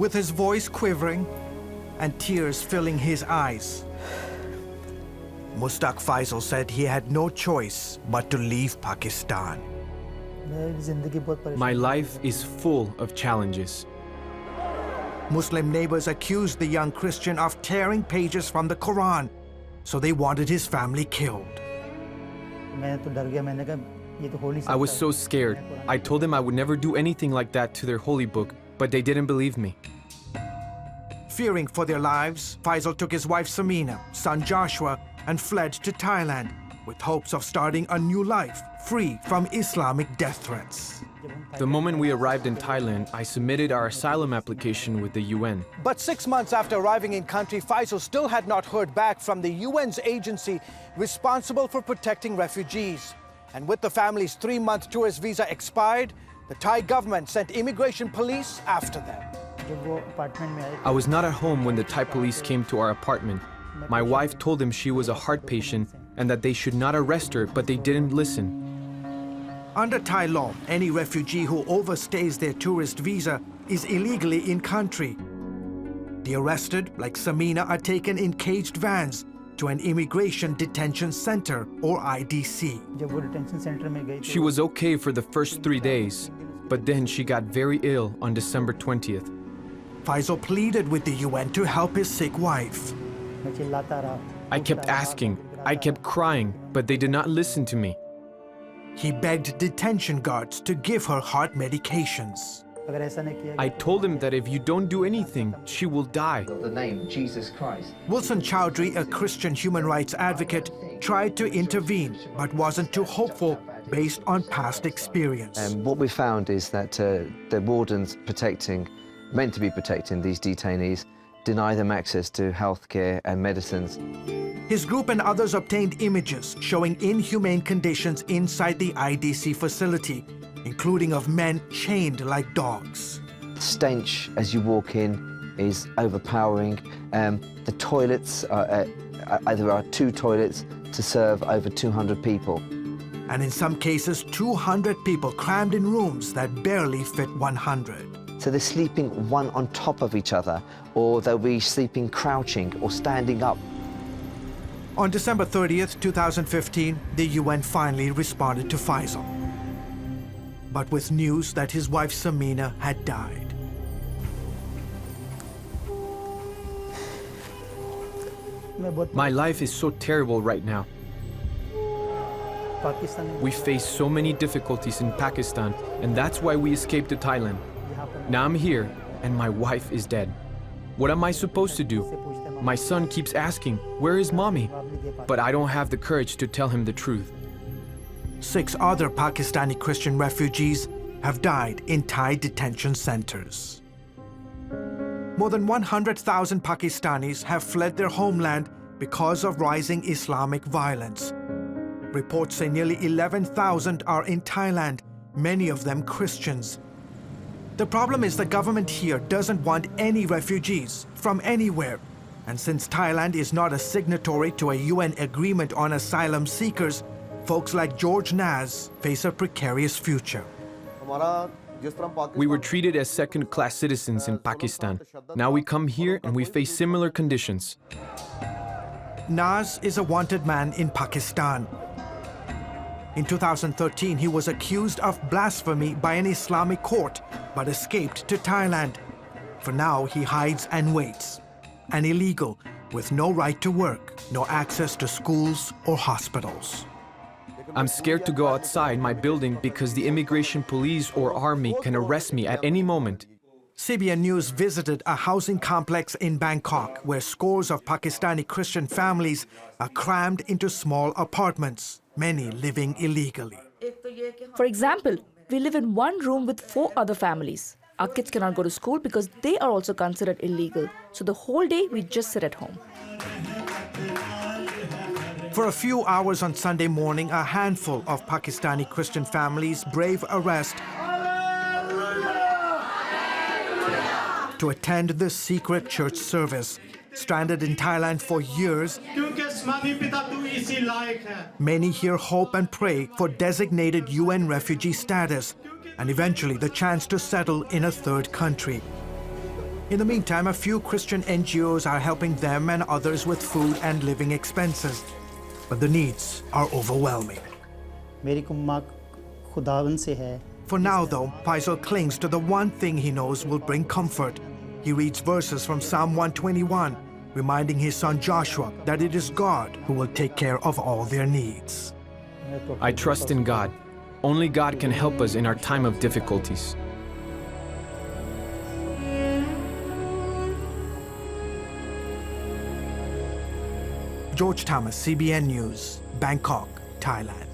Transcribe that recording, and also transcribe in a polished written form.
with his voice quivering and tears filling his eyes. Mushtaq Faisal said he had no choice but to leave Pakistan. My life is full of challenges. Muslim neighbors accused the young Christian of tearing pages from the Quran, so they wanted his family killed. I was so scared. I told them I would never do anything like that to their holy book, but they didn't believe me. Fearing for their lives, Faisal took his wife Samina, son Joshua, and fled to Thailand with hopes of starting a new life free from Islamic death threats. The moment we arrived in Thailand, I submitted our asylum application with the UN. But 6 months after arriving in country, Faisal still had not heard back from the UN's agency responsible for protecting refugees. And with the family's 3-month tourist visa expired, the Thai government sent immigration police after them. I was not at home when the Thai police came to our apartment. My wife told them she was a heart patient and that they should not arrest her, but they didn't listen. Under Thai law, any refugee who overstays their tourist visa is illegally in country. The arrested, like Samina, are taken in caged vans to an immigration detention center, or IDC. She was okay for the first 3 days, but then she got very ill on December 20th. Faisal pleaded with the UN to help his sick wife. I kept asking, I kept crying, but they did not listen to me. He begged detention guards to give her heart medications. I told him that if you don't do anything, she will die. The name Jesus Christ. Wilson Chowdhury, a Christian human rights advocate, tried to intervene but wasn't too hopeful based on past experience. What we found is that the wardens meant to be protecting these detainees, deny them access to healthcare and medicines. His group and others obtained images showing inhumane conditions inside the IDC facility, including of men chained like dogs. The stench as you walk in is overpowering. The toilets, there are 2 toilets to serve over 200 people. And in some cases, 200 people crammed in rooms that barely fit 100. So they're sleeping one on top of each other, or they'll be sleeping crouching or standing up. On December 30th, 2015, the UN finally responded to Faisal, but with news that his wife Samina had died. My life is so terrible right now. We face so many difficulties in Pakistan, and that's why we escaped to Thailand. Now I'm here, and my wife is dead. What am I supposed to do? My son keeps asking, where is mommy? But I don't have the courage to tell him the truth. 6 other Pakistani Christian refugees have died in Thai detention centers. More than 100,000 Pakistanis have fled their homeland because of rising Islamic violence. Reports say nearly 11,000 are in Thailand, many of them Christians. The problem is the government here doesn't want any refugees from anywhere. And since Thailand is not a signatory to a UN agreement on asylum seekers, folks like George Naz face a precarious future. We were treated as second-class citizens in Pakistan. Now we come here and we face similar conditions. Naz is a wanted man in Pakistan. In 2013, he was accused of blasphemy by an Islamic court, but escaped to Thailand. For now, he hides and waits. An illegal, with no right to work, no access to schools or hospitals. I'm scared to go outside my building because the immigration police or army can arrest me at any moment. CBN News visited a housing complex in Bangkok where scores of Pakistani Christian families are crammed into small apartments, many living illegally. For example, we live in one room with 4 other families. Our kids cannot go to school because they are also considered illegal. So the whole day we just sit at home. For a few hours on Sunday morning, a handful of Pakistani Christian families brave arrest to attend the secret church service. Stranded in Thailand for years, many here hope and pray for designated UN refugee status and eventually the chance to settle in a third country. In the meantime, a few Christian NGOs are helping them and others with food and living expenses. But the needs are overwhelming. For now, though, Faisal clings to the one thing he knows will bring comfort. He reads verses from Psalm 121, reminding his son Joshua that it is God who will take care of all their needs. I trust in God. Only God can help us in our time of difficulties. George Thomas, CBN News, Bangkok, Thailand.